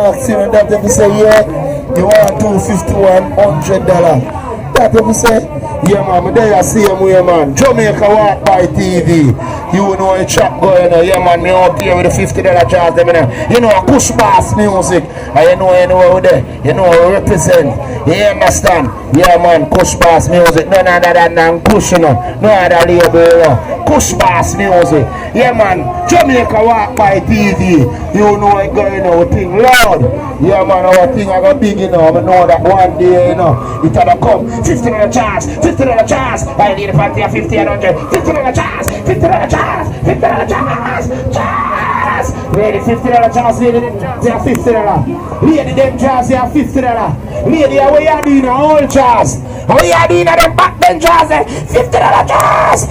boxing and that if you say yeah, you want $251, $100. That if you say, yeah man, but there you see him way man. Jamaica Walk by TV. You know a chat going on, yeah man, me up here with the $50 charge them in. You know Kush Bass music. And you know over there. You know we represent. You understand? Yeah man, Kush Bass music. None other than Kush, you know. No other label, you know. Kush Bass music. Yeah man, Jamaica Walk by TV. You know it going on thing loud. Yeah man, our thing I got big, you know. I know that one day, you know, it gonna come. $50 charge, $50 charge. I need a party of $50 and $100. $50 charge, $50 charge, $50 charge, charge. Lady, $50 charge, lady, them charge, they are $50. Lady, them charge, they are $50. Lady, what you doing? All charge. What you doing? Them back, them charge, $50 charge.